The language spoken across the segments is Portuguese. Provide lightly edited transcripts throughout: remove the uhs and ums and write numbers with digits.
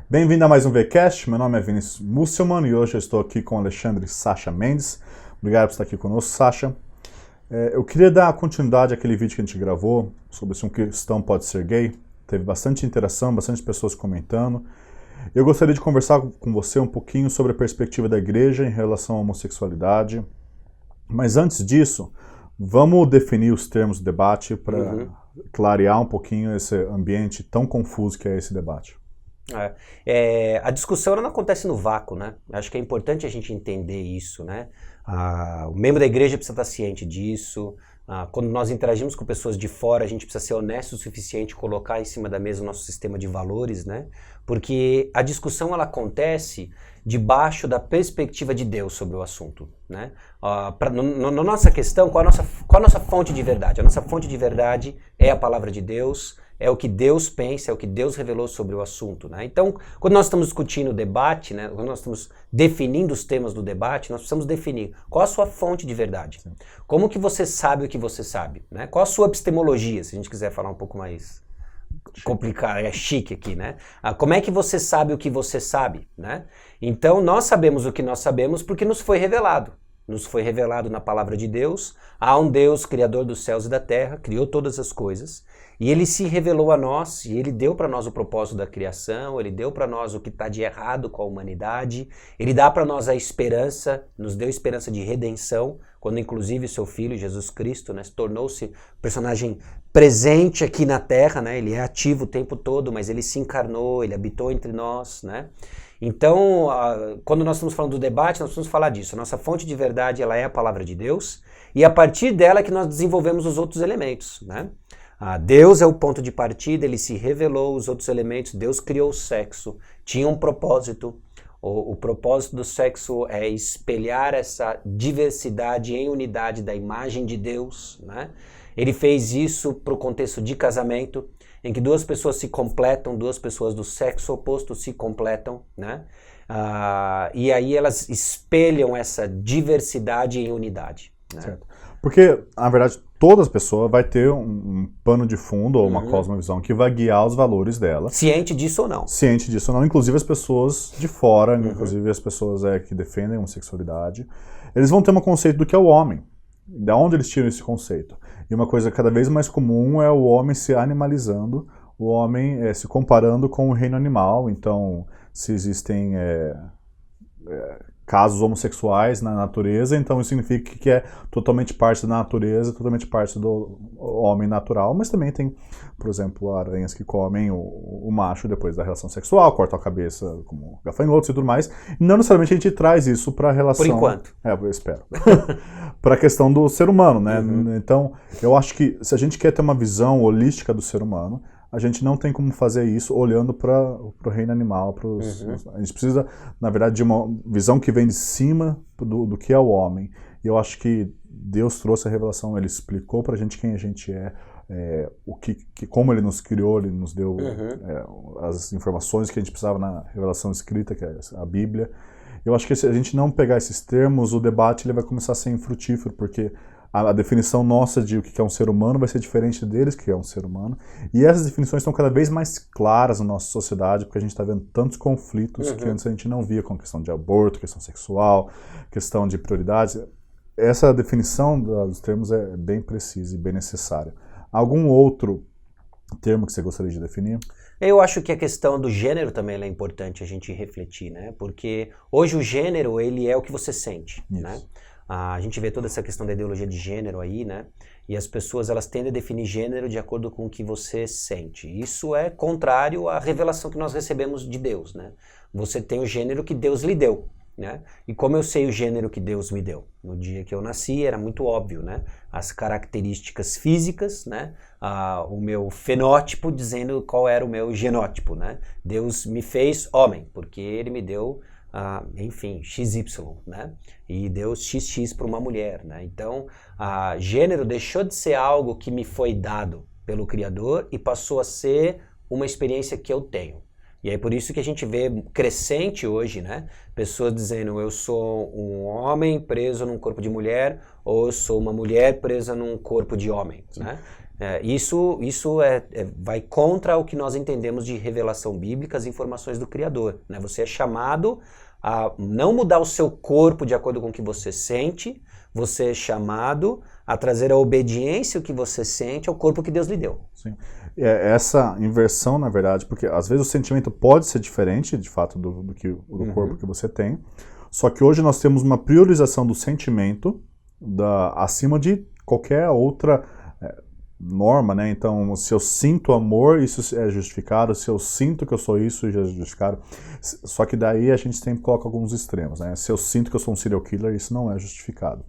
Bem-vindo a mais um VCast, meu nome é Vinícius Musselman e hoje eu estou aqui com o Alexandre Sacha Mendes. Obrigado por estar aqui conosco, Sacha. Eu queria dar continuidade àquele vídeo que a gente gravou sobre se um cristão pode ser gay. Teve bastante interação, bastante pessoas comentando. Eu gostaria de conversar com você um pouquinho sobre a perspectiva da igreja em relação à homossexualidade. Mas antes disso, vamos definir os termos do debate para clarear um pouquinho esse ambiente tão confuso que é esse debate. A discussão ela não acontece no vácuo, né? Acho que é importante a gente entender isso, né? O membro da igreja precisa estar ciente disso. Quando nós interagimos com pessoas de fora, a gente precisa ser honesto o suficiente, colocar em cima da mesa o nosso sistema de valores, né? Porque a discussão ela acontece debaixo da perspectiva de Deus sobre o assunto, né? Na nossa questão, qual a nossa fonte de verdade? A nossa fonte de verdade é a palavra de Deus, é o que Deus pensa, é o que Deus revelou sobre o assunto, né? Então, quando nós estamos discutindo o debate, né, quando nós estamos definindo os temas do debate, nós precisamos definir qual a sua fonte de verdade. Sim. Como que você sabe o que você sabe, né? Qual a sua epistemologia, se a gente quiser falar um pouco mais complicado, é chique aqui, né? Como é que você sabe o que você sabe, né? Então, nós sabemos o que nós sabemos porque nos foi revelado. Nos foi revelado na palavra de Deus. Há um Deus, criador dos céus e da terra, criou todas as coisas. E ele se revelou a nós, e ele deu para nós o propósito da criação, ele deu para nós o que está de errado com a humanidade, ele dá para nós a esperança, nos deu esperança de redenção, quando inclusive seu Filho, Jesus Cristo, né, tornou-se personagem presente aqui na Terra, né, ele é ativo o tempo todo, mas ele se encarnou, ele habitou entre nós, né. Então, quando nós estamos falando do debate, nós precisamos falar disso. A nossa fonte de verdade ela é a palavra de Deus, e a partir dela é que nós desenvolvemos os outros elementos, né. Deus é o ponto de partida, ele se revelou os outros elementos, Deus criou o sexo, tinha um propósito, o propósito do sexo é espelhar essa diversidade em unidade da imagem de Deus, né? Ele fez isso para o contexto de casamento, em que duas pessoas se completam, duas pessoas do sexo oposto se completam, né? E aí elas espelham essa diversidade em unidade, né? Certo. Porque, na verdade, toda pessoa vai ter um pano de fundo ou uma cosmovisão que vai guiar os valores dela. Ciente disso ou não. Ciente disso ou não, inclusive as pessoas de fora, inclusive as pessoas que defendem a homossexualidade, eles vão ter um conceito do que é o homem. De onde eles tiram esse conceito? E uma coisa cada vez mais comum é o homem se animalizando, o homem se comparando com o reino animal. Então, se existem casos homossexuais na natureza, então isso significa que é totalmente parte da natureza, totalmente parte do homem natural, mas também tem, por exemplo, aranhas que comem o macho depois da relação sexual, cortam a cabeça como gafanhotos e tudo mais. E não necessariamente a gente traz isso para a relação... Por enquanto. Eu espero. Para a questão do ser humano, né? Então, eu acho que se a gente quer ter uma visão holística do ser humano, a gente não tem como fazer isso olhando para o reino animal. A gente precisa, na verdade, de uma visão que vem de cima do que é o homem. E eu acho que Deus trouxe a revelação, Ele explicou para a gente quem a gente é, como Ele nos criou, Ele nos deu as informações que a gente precisava na revelação escrita, que é a Bíblia. Eu acho que se a gente não pegar esses termos, o debate ele vai começar a ser infrutífero, porque a definição nossa de o que é um ser humano vai ser diferente deles que é um ser humano. E essas definições estão cada vez mais claras na nossa sociedade, porque a gente está vendo tantos conflitos que antes a gente não via, com questão de aborto, questão sexual, questão de prioridades. Essa definição dos termos é bem precisa e bem necessária. Algum outro termo que você gostaria de definir? Eu acho que a questão do gênero também é importante a gente refletir, né? Porque hoje o gênero ele é o que você sente, né? A gente vê toda essa questão da ideologia de gênero aí, né? E as pessoas elas tendem a definir gênero de acordo com o que você sente. Isso é contrário à revelação que nós recebemos de Deus, né? Você tem o gênero que Deus lhe deu, né? E como eu sei o gênero que Deus me deu? No dia que eu nasci era muito óbvio, né? As características físicas, né? O meu fenótipo dizendo qual era o meu genótipo, né? Deus me fez homem, porque Ele me deu... enfim, XY, né? E deu XX para uma mulher, né? Então, gênero deixou de ser algo que me foi dado pelo Criador e passou a ser uma experiência que eu tenho. E é por isso que a gente vê crescente hoje, né? Pessoas dizendo, eu sou um homem preso num corpo de mulher, ou eu sou uma mulher presa num corpo de homem, né? Isso vai contra o que nós entendemos de revelação bíblica, as informações do Criador, né? Você é chamado a não mudar o seu corpo de acordo com o que você sente, você é chamado a trazer a obediência que você sente ao corpo que Deus lhe deu. Sim. Essa inversão, na verdade, porque às vezes o sentimento pode ser diferente, de fato, do corpo que você tem, só que hoje nós temos uma priorização do sentimento acima de qualquer outra norma, né? Então, se eu sinto amor, isso é justificado, se eu sinto que eu sou isso, já é justificado. Só que daí a gente sempre coloca alguns extremos, né? Se eu sinto que eu sou um serial killer, isso não é justificado.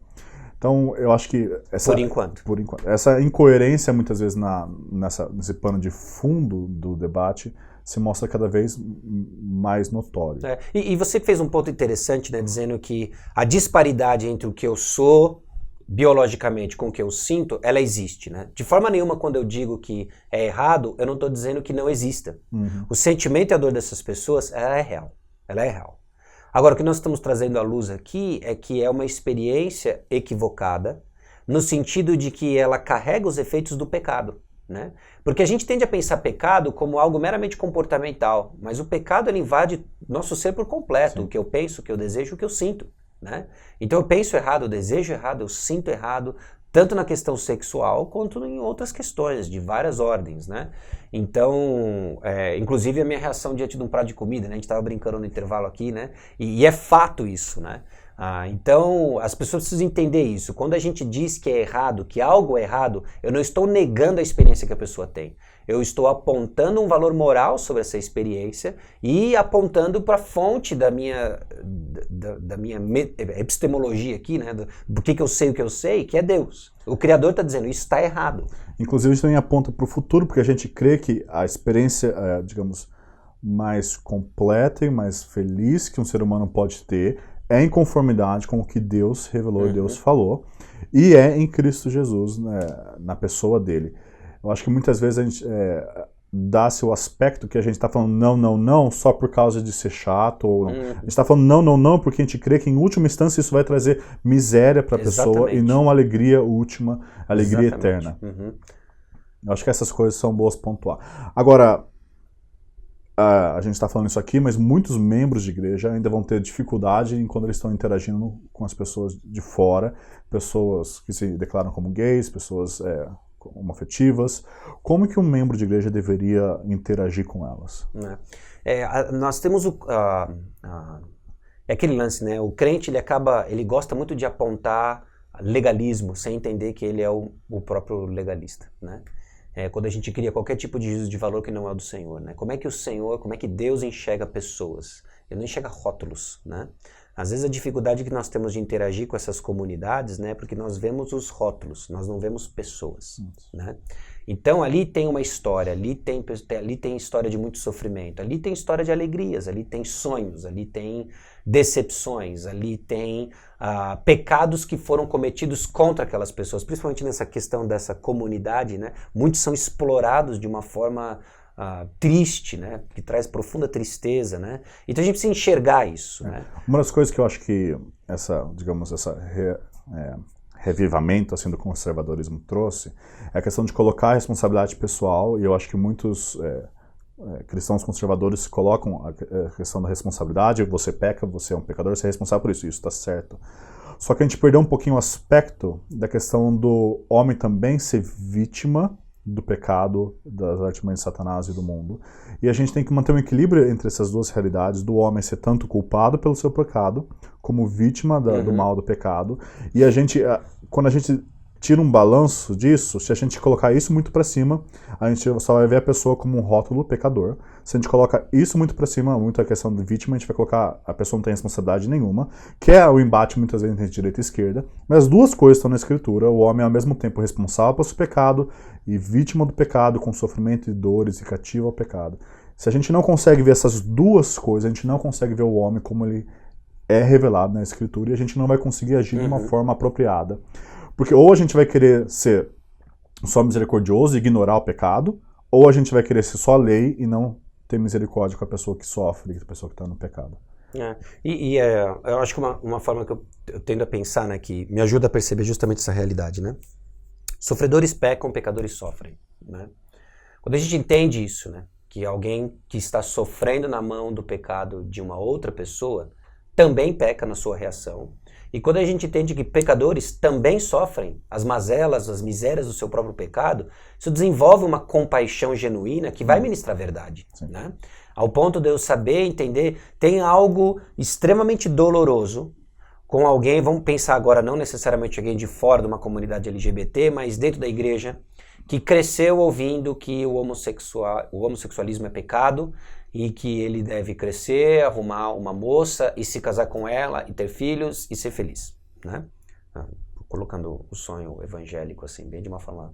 Então, eu acho que por enquanto, essa incoerência, muitas vezes, nesse pano de fundo do debate, se mostra cada vez mais notório. E você fez um ponto interessante, né, dizendo que a disparidade entre o que eu sou biologicamente com o que eu sinto, ela existe, né? De forma nenhuma, quando eu digo que é errado, eu não estou dizendo que não exista. O sentimento e a dor dessas pessoas, ela é real. Ela é real. Agora, o que nós estamos trazendo à luz aqui é que é uma experiência equivocada, no sentido de que ela carrega os efeitos do pecado, né? Porque a gente tende a pensar pecado como algo meramente comportamental, mas o pecado ele invade nosso ser por completo. Sim. O que eu penso, o que eu desejo, o que eu sinto, né? Então eu penso errado, eu desejo errado, eu sinto errado, tanto na questão sexual quanto em outras questões, de várias ordens, né? Então, inclusive a minha reação diante de um prato de comida, né? A gente estava brincando no intervalo aqui, né? E é fato isso, né? Então, as pessoas precisam entender isso. Quando a gente diz que é errado, que algo é errado, eu não estou negando a experiência que a pessoa tem. Eu estou apontando um valor moral sobre essa experiência e apontando para a fonte da minha epistemologia aqui, né? Do que eu sei o que eu sei, que é Deus. O Criador está dizendo, isso está errado. Inclusive, isso também aponta para o futuro, porque a gente crê que a experiência, digamos, mais completa e mais feliz que um ser humano pode ter é em conformidade com o que Deus revelou e Deus falou, e é em Cristo Jesus, né, na pessoa dele. Eu acho que muitas vezes a gente dá-se o aspecto que a gente está falando não só por causa de ser chato, ou não. A gente está falando não porque a gente crê que em última instância isso vai trazer miséria para a pessoa e não alegria última, alegria eterna. Eu acho que essas coisas são boas pontuar. Agora, a gente está falando isso aqui, mas muitos membros de igreja ainda vão ter dificuldade quando eles estão interagindo com as pessoas de fora, pessoas que se declaram como gays, pessoas homoafetivas. Como que um membro de igreja deveria interagir com elas? Nós temos aquele lance, né? O crente ele gosta muito de apontar legalismo, sem entender que ele é o próprio legalista, né? Quando a gente cria qualquer tipo de juízo de valor que não é o do Senhor, né? Como é que Deus enxerga pessoas? Ele não enxerga rótulos, né? Às vezes a dificuldade que nós temos de interagir com essas comunidades, né? Porque nós vemos os rótulos, nós não vemos pessoas, né? Então ali tem uma história, ali tem história de muito sofrimento, ali tem história de alegrias, ali tem sonhos, ali tem decepções, ali tem pecados que foram cometidos contra aquelas pessoas, principalmente nessa questão dessa comunidade, né? Muitos são explorados de uma forma triste, né? Que traz profunda tristeza, né? Então a gente precisa enxergar isso, né? Uma das coisas que eu acho que revivamento assim, do conservadorismo trouxe é a questão de colocar a responsabilidade pessoal, e eu acho que muitos cristãos conservadores colocam a questão da responsabilidade. Você peca, você é um pecador, você é responsável por isso está certo. Só que a gente perdeu um pouquinho o aspecto da questão do homem também ser vítima do pecado, das artimanhas de Satanás e do mundo. E a gente tem que manter um equilíbrio entre essas duas realidades, do homem ser tanto culpado pelo seu pecado, como vítima do mal do pecado. E quando a gente tira um balanço disso, se a gente colocar isso muito para cima, a gente só vai ver a pessoa como um rótulo pecador. Se a gente coloca isso muito para cima, muito a questão de vítima, a gente vai colocar a pessoa não tem responsabilidade nenhuma, que é o embate muitas vezes entre direita e esquerda. Mas as duas coisas estão na Escritura. O homem é ao mesmo tempo responsável pelo seu pecado e vítima do pecado, com sofrimento e dores e cativo ao pecado. Se a gente não consegue ver essas duas coisas, a gente não consegue ver o homem como ele é revelado na Escritura, e a gente não vai conseguir agir de uma forma apropriada. Porque ou a gente vai querer ser só misericordioso e ignorar o pecado, ou a gente vai querer ser só lei e não ter misericórdia com a pessoa que sofre, com a pessoa que está no pecado. Eu acho que uma forma que eu tendo a pensar, né, que me ajuda a perceber justamente essa realidade, né? Sofredores pecam, pecadores sofrem, né? Quando a gente entende isso, né, que alguém que está sofrendo na mão do pecado de uma outra pessoa também peca na sua reação, e quando a gente entende que pecadores também sofrem as mazelas, as misérias do seu próprio pecado, isso desenvolve uma compaixão genuína que vai ministrar a verdade, né? Ao ponto de eu saber, entender, tem algo extremamente doloroso com alguém, vamos pensar agora não necessariamente alguém de fora de uma comunidade LGBT, mas dentro da igreja, que cresceu ouvindo que o homossexualismo é pecado e que ele deve crescer, arrumar uma moça e se casar com ela e ter filhos e ser feliz, né? Colocando o sonho evangélico assim, bem de uma forma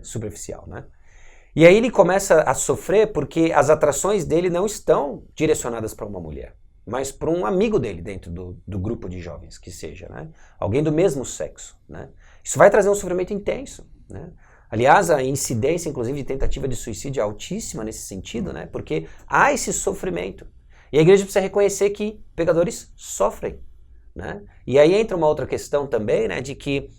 superficial, né? E aí ele começa a sofrer porque as atrações dele não estão direcionadas para uma mulher, mas para um amigo dele dentro do grupo de jovens, que seja, né? Alguém do mesmo sexo, né? Isso vai trazer um sofrimento intenso, né? Aliás, a incidência, inclusive, de tentativa de suicídio é altíssima nesse sentido, né? Porque há esse sofrimento. E a igreja precisa reconhecer que pecadores sofrem, né? E aí entra uma outra questão também, né? De que,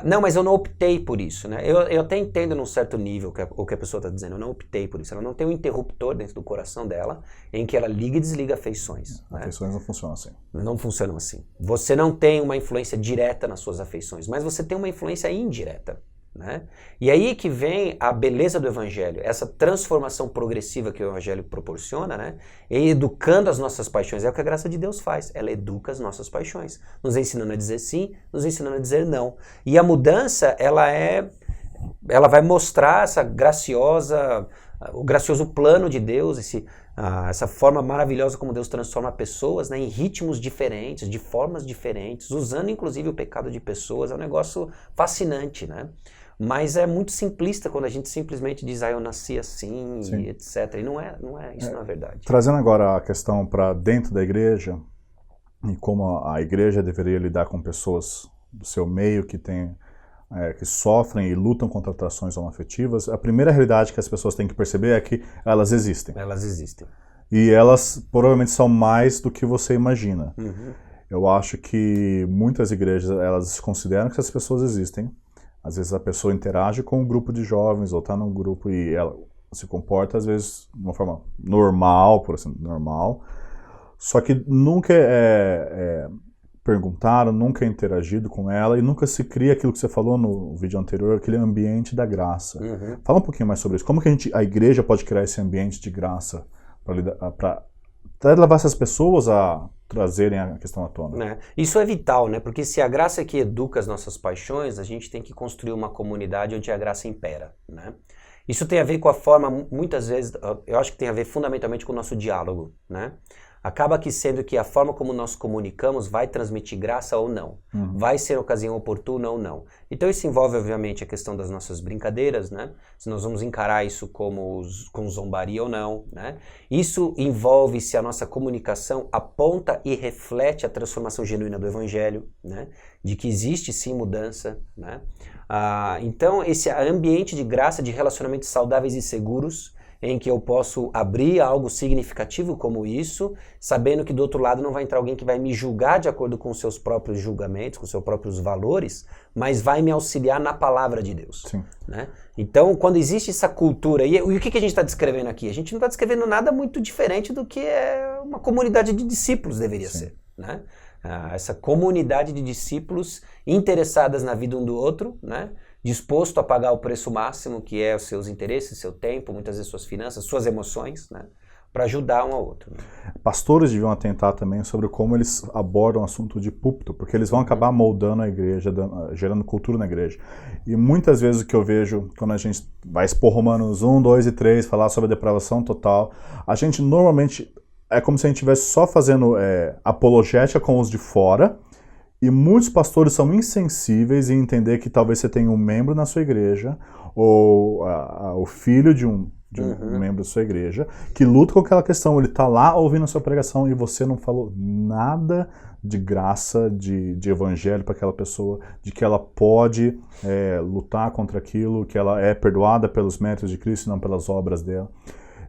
não, mas eu não optei por isso, né? Eu até entendo num certo nível o que a pessoa está dizendo, eu não optei por isso. Ela não tem um interruptor dentro do coração dela em que ela liga e desliga afeições. Afeições não funcionam assim. Não funcionam assim. Você não tem uma influência direta nas suas afeições, mas você tem uma influência indireta, né? E aí que vem a beleza do evangelho, essa transformação progressiva que o evangelho proporciona, né? E educando as nossas paixões, é o que a graça de Deus faz, ela educa as nossas paixões, nos ensinando a dizer sim, nos ensinando a dizer não. E a mudança, ela vai mostrar o gracioso plano de Deus, essa forma maravilhosa como Deus transforma pessoas, né, em ritmos diferentes, de formas diferentes, usando inclusive o pecado de pessoas. É um negócio fascinante, né? Mas é muito simplista quando a gente simplesmente diz, eu nasci assim, e etc. E não é isso, não é verdade. Trazendo agora a questão para dentro da igreja, e como a igreja deveria lidar com pessoas do seu meio que sofrem e lutam contra atrações homoafetivas, a primeira realidade que as pessoas têm que perceber é que elas existem. Elas existem. E elas provavelmente são mais do que você imagina. Uhum. Eu acho que muitas igrejas, elas consideram que essas pessoas existem. Às vezes a pessoa interage com um grupo de jovens, ou está num grupo e ela se comporta, às vezes, de uma forma normal, por assim, normal. Só que nunca perguntaram, nunca é interagido com ela e nunca se cria aquilo que você falou no vídeo anterior, aquele ambiente da graça. Uhum. Fala um pouquinho mais sobre isso. Como que a igreja pode criar esse ambiente de graça para levar essas pessoas a trazerem a questão à tona? Isso é vital, né? Porque se a graça é que educa as nossas paixões, a gente tem que construir uma comunidade onde a graça impera, né? Isso tem a ver com a forma, muitas vezes, eu acho que tem a ver fundamentalmente com o nosso diálogo, né? Acaba que sendo que a forma como nós comunicamos vai transmitir graça ou não, vai ser ocasião oportuna ou não. Então isso envolve, obviamente, a questão das nossas brincadeiras, né? Se nós vamos encarar isso com zombaria ou não, né? Isso envolve se a nossa comunicação aponta e reflete a transformação genuína do evangelho, né? De que existe sim mudança, né? Então esse ambiente de graça, de relacionamentos saudáveis e seguros, em que eu posso abrir algo significativo como isso, sabendo que do outro lado não vai entrar alguém que vai me julgar de acordo com os seus próprios julgamentos, com os seus próprios valores, mas vai me auxiliar na palavra de Deus. Sim. Né? Então, quando existe essa cultura, e o que a gente está descrevendo aqui? A gente não está descrevendo nada muito diferente do que uma comunidade de discípulos deveria ser. Né? Essa comunidade de discípulos interessadas na vida um do outro, né? Disposto a pagar o preço máximo, que é os seus interesses, seu tempo, muitas vezes suas finanças, suas emoções, né? Para ajudar um ao outro. Né? Pastores deviam atentar também sobre como eles abordam o assunto de púlpito, porque eles vão acabar moldando a igreja, gerando cultura na igreja. E muitas vezes o que eu vejo, quando a gente vai expor Romanos 1, 2 e 3, falar sobre a depravação total, a gente normalmente é como se a gente estivesse só fazendo apologética com os de fora. E muitos pastores são insensíveis em entender que talvez você tenha um membro na sua igreja, ou o filho de um membro da sua igreja, que luta com aquela questão. Ele está lá ouvindo a sua pregação e você não falou nada de graça, de evangelho para aquela pessoa, de que ela pode lutar contra aquilo, que ela é perdoada pelos méritos de Cristo e não pelas obras dela.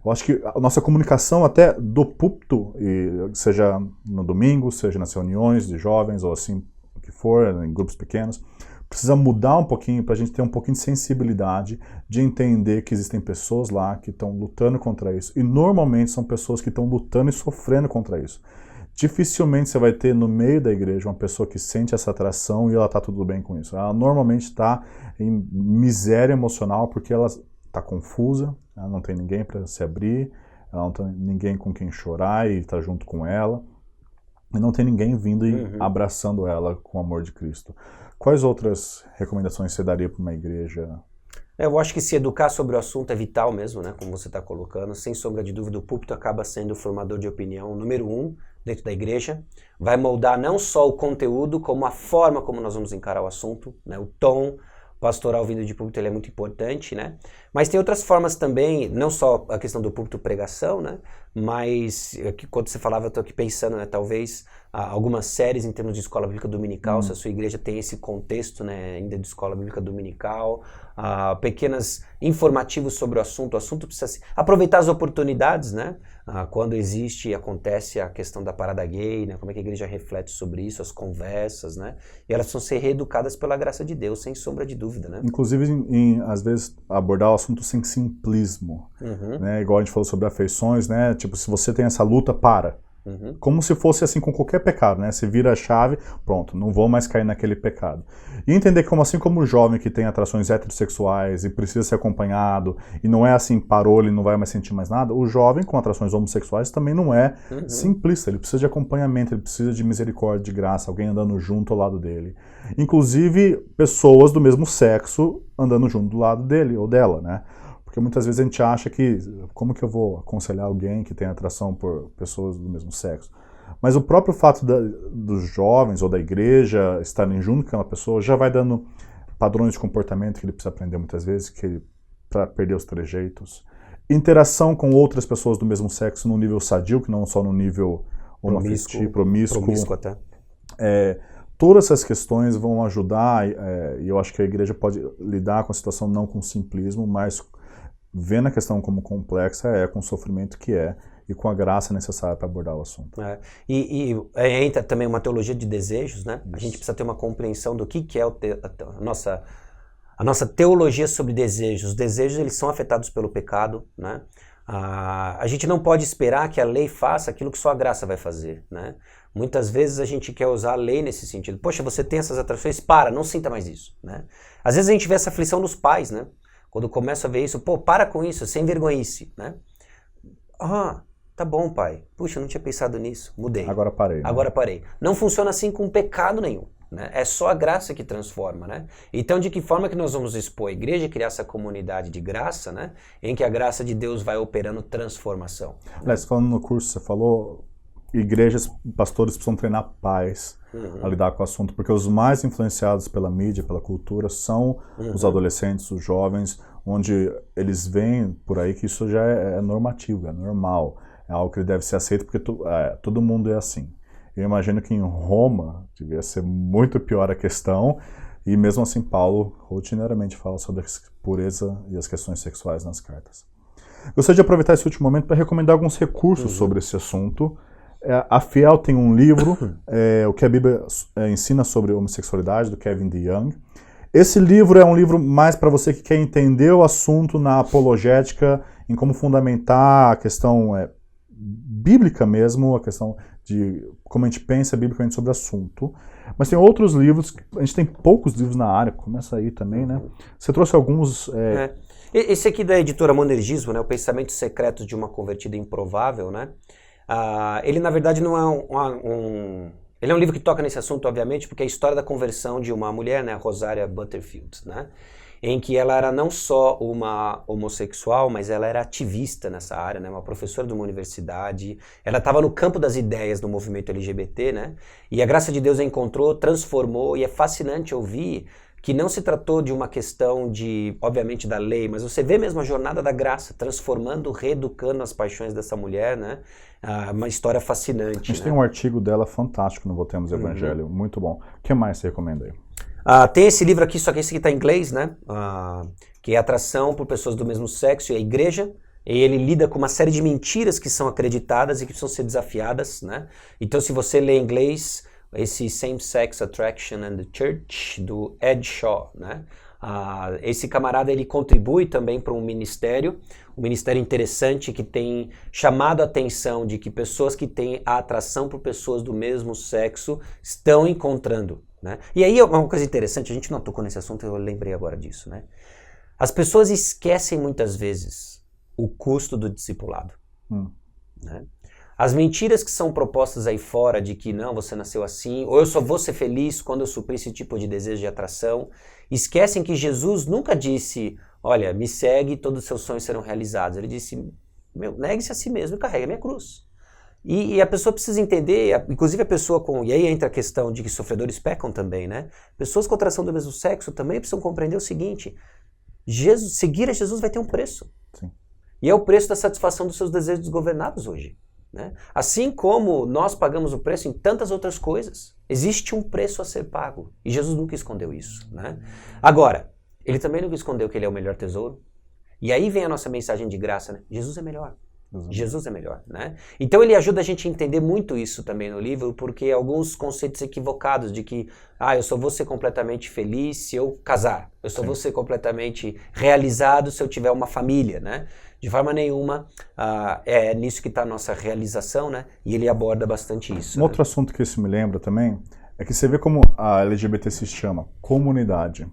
Eu acho que a nossa comunicação até do púlpito, seja no domingo, seja nas reuniões de jovens ou assim o que for, em grupos pequenos, precisa mudar um pouquinho para a gente ter um pouquinho de sensibilidade, de entender que existem pessoas lá que estão lutando contra isso. E normalmente são pessoas que estão lutando e sofrendo contra isso. Dificilmente você vai ter no meio da igreja uma pessoa que sente essa atração e ela está tudo bem com isso. Ela normalmente está em miséria emocional porque ela está confusa, ela não tem ninguém para se abrir, ela não tem ninguém com quem chorar e estar junto com ela. E não tem ninguém vindo e abraçando ela com o amor de Cristo. Quais outras recomendações você daria para uma igreja? Eu acho que se educar sobre o assunto é vital mesmo, né? Como você está colocando. Sem sombra de dúvida, o púlpito acaba sendo o formador de opinião número 1 dentro da igreja. Vai moldar não só o conteúdo, como a forma como nós vamos encarar o assunto, né? O tom pastoral vindo de púlpito ele é muito importante, né? Mas tem outras formas também, não só a questão do púlpito pregação, né? Mas quando você falava, eu estou aqui pensando, né? Talvez algumas séries em termos de escola bíblica dominical, se a sua igreja tem esse contexto, né, ainda de escola bíblica dominical, pequenas informativos sobre o assunto precisa aproveitar as oportunidades, né? Quando existe e acontece a questão da parada gay, né? Como é que a igreja reflete sobre isso, as conversas, né? E elas precisam ser reeducadas pela graça de Deus, sem sombra de dúvida, né? Inclusive, às vezes, abordar o assunto sem simplismo, né? Igual a gente falou sobre afeições, né? Tipo, se você tem essa luta, para. Como se fosse assim com qualquer pecado, né? Você vira a chave, pronto, não vou mais cair naquele pecado. E entender que como assim como o jovem que tem atrações heterossexuais e precisa ser acompanhado, e não é assim, parou, ele não vai mais sentir mais nada, o jovem com atrações homossexuais também não é simplista, ele precisa de acompanhamento, ele precisa de misericórdia, de graça, alguém andando junto ao lado dele. Inclusive, pessoas do mesmo sexo andando junto do lado dele ou dela, né? Porque muitas vezes a gente acha que, como que eu vou aconselhar alguém que tem atração por pessoas do mesmo sexo? Mas o próprio fato dos jovens ou da igreja estarem junto com aquela pessoa já vai dando padrões de comportamento que ele precisa aprender muitas vezes, para perder os trejeitos. Interação com outras pessoas do mesmo sexo no nível sadio, que não só no nível promíscuo até. Todas essas questões vão ajudar, e eu acho que a igreja pode lidar com a situação não com simplismo, mas vendo a questão como complexa, com o sofrimento que e com a graça necessária para abordar o assunto. E entra também uma teologia de desejos, né? Isso. A gente precisa ter uma compreensão do que é a nossa teologia sobre desejos. Os desejos, eles são afetados pelo pecado, né? A gente não pode esperar que a lei faça aquilo que só a graça vai fazer, né? Muitas vezes a gente quer usar a lei nesse sentido. Poxa, você tem essas atrações, não sinta mais isso, né? Às vezes a gente vê essa aflição nos pais, né? Quando começa a ver isso, para com isso, sem vergonhice, né? Tá bom, pai. Puxa, eu não tinha pensado nisso, mudei. Agora parei. Agora parei. Não funciona assim com pecado nenhum, né? É só a graça que transforma, né? Então, de que forma que nós vamos expor a igreja e criar essa comunidade de graça, né? Em que a graça de Deus vai operando transformação. Aliás, falando no curso, você falou, igrejas, pastores precisam treinar pais a lidar com o assunto, porque os mais influenciados pela mídia, pela cultura, são os adolescentes, os jovens, onde eles veem por aí que isso já é normativo, é normal, é algo que deve ser aceito, porque todo mundo é assim. Eu imagino que em Roma devia ser muito pior a questão, e mesmo assim Paulo rotineiramente fala sobre a pureza e as questões sexuais nas cartas. Gostaria de aproveitar esse último momento para recomendar alguns recursos sobre esse assunto. A Fiel tem um livro, O que a Bíblia ensina sobre homossexualidade, do Kevin DeYoung. Esse livro é um livro mais para você que quer entender o assunto na apologética, em como fundamentar a questão bíblica mesmo, a questão de como a gente pensa biblicamente sobre o assunto. Mas tem outros livros, a gente tem poucos livros na área, começa aí também, né? Você trouxe alguns... Esse aqui da editora Monergismo, né? O Pensamento Secreto de uma Convertida Improvável, né? Ele, na verdade, não é ele é um livro que toca nesse assunto, obviamente, porque é a história da conversão de uma mulher, né, a Rosaria Butterfield, né, em que ela era não só uma homossexual, mas ela era ativista nessa área, né, uma professora de uma universidade, ela estava no campo das ideias do movimento LGBT, né, e a graça de Deus a encontrou, transformou, e é fascinante ouvir que não se tratou de uma questão de, obviamente, da lei, mas você vê mesmo a jornada da graça, transformando, reeducando as paixões dessa mulher, né? Uma história fascinante. A gente tem um artigo dela fantástico no Voltemos Evangelho, muito bom. O que mais você recomenda aí? Tem esse livro aqui, só que esse aqui está em inglês, né? Que é Atração por Pessoas do Mesmo Sexo e a Igreja. E ele lida com uma série de mentiras que são acreditadas e que precisam ser desafiadas, né? Então, se você lê em inglês, esse Same-Sex Attraction and the Church, do Ed Shaw, né? Esse camarada, ele contribui também para um ministério interessante que tem chamado a atenção de que pessoas que têm a atração por pessoas do mesmo sexo estão encontrando, né? E aí uma coisa interessante, a gente não tocou nesse assunto, eu lembrei agora disso, né? As pessoas esquecem muitas vezes o custo do discipulado, né? As mentiras que são propostas aí fora de que não, você nasceu assim, ou eu só vou ser feliz quando eu suprir esse tipo de desejo de atração, esquecem que Jesus nunca disse, olha, me segue e todos os seus sonhos serão realizados. Ele disse, negue-se a si mesmo e carregue a minha cruz. E a pessoa precisa entender, inclusive a pessoa com, e aí entra a questão de que sofredores pecam também, né? Pessoas com atração do mesmo sexo também precisam compreender o seguinte, seguir a Jesus vai ter um preço. Sim. E é o preço da satisfação dos seus desejos desgovernados hoje, né? Assim como nós pagamos o preço em tantas outras coisas, existe um preço a ser pago. E Jesus nunca escondeu isso, né? Agora, ele também nunca escondeu que ele é o melhor tesouro. E aí vem a nossa mensagem de graça, né? Jesus é melhor. Jesus é melhor, né? Então ele ajuda a gente a entender muito isso também no livro, porque alguns conceitos equivocados de que eu só vou ser completamente feliz se eu casar, eu só vou ser completamente realizado se eu tiver uma família, né? De forma nenhuma é nisso que está a nossa realização, né? E ele aborda bastante isso. Um outro assunto que isso me lembra também é que você vê como a LGBT se chama comunidade.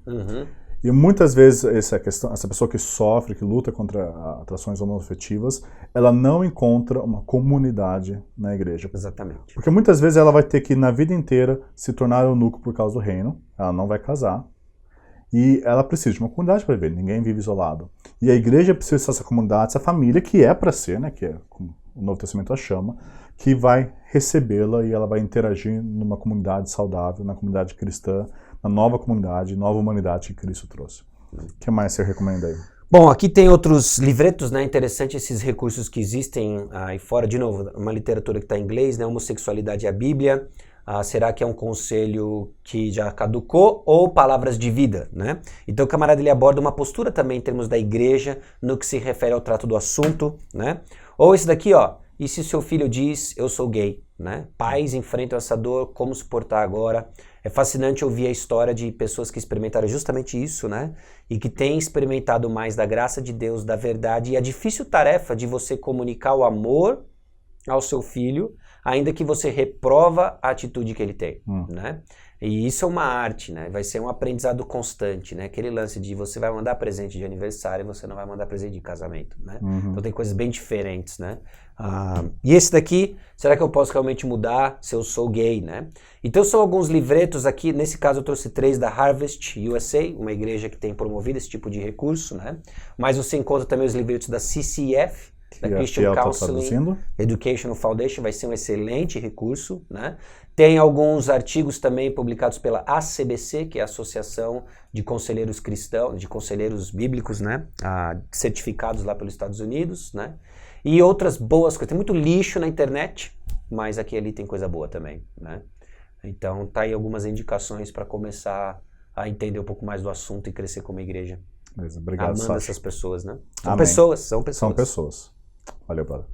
E muitas vezes essa pessoa que sofre, que luta contra atrações homoafetivas, ela não encontra uma comunidade na igreja. Exatamente. Porque muitas vezes ela vai ter que, na vida inteira, se tornar eunuco por causa do reino, ela não vai casar, e ela precisa de uma comunidade para viver, ninguém vive isolado. E a igreja precisa dessa comunidade, essa família, que é para ser, né, que é como o Novo Testamento a chama, que vai recebê-la e ela vai interagir numa comunidade saudável, na comunidade cristã, na nova comunidade, nova humanidade que Cristo trouxe. O que mais você recomenda aí? Bom, aqui tem outros livretos, né? Interessante esses recursos que existem aí fora. De novo, uma literatura que está em inglês, né? Homossexualidade e a Bíblia. Será que é um conselho que já caducou ou palavras de vida, né? Então o camarada ele aborda uma postura também em termos da igreja no que se refere ao trato do assunto, né? Ou esse daqui, ó. E se seu filho diz, eu sou gay, né? Pais enfrentam essa dor, como suportar agora? É fascinante ouvir a história de pessoas que experimentaram justamente isso, né? E que têm experimentado mais da graça de Deus, da verdade, e a difícil tarefa de você comunicar o amor ao seu filho, ainda que você reprova a atitude que ele tem, né? E isso é uma arte, né? Vai ser um aprendizado constante, né? Aquele lance de você vai mandar presente de aniversário e você não vai mandar presente de casamento, né? Então tem coisas bem diferentes, né? E esse daqui, será que eu posso realmente mudar se eu sou gay, né? Então são alguns livretos aqui, nesse caso eu trouxe 3 da Harvest USA, uma igreja que tem promovido esse tipo de recurso, né? Mas você encontra também os livretos da CCF, da Christian Counseling Educational Foundation, vai ser um excelente recurso, né? Tem alguns artigos também publicados pela ACBC, que é a Associação de Conselheiros Cristãos, de Conselheiros Bíblicos, né? Certificados lá pelos Estados Unidos, né? E outras boas coisas. Tem muito lixo na internet, mas aqui e ali tem coisa boa também, né? Então tá aí algumas indicações para começar a entender um pouco mais do assunto e crescer como igreja. Beleza, obrigado, amando Sasha. essas pessoas, né? Amém. São pessoas. São pessoas. Valeu, brother.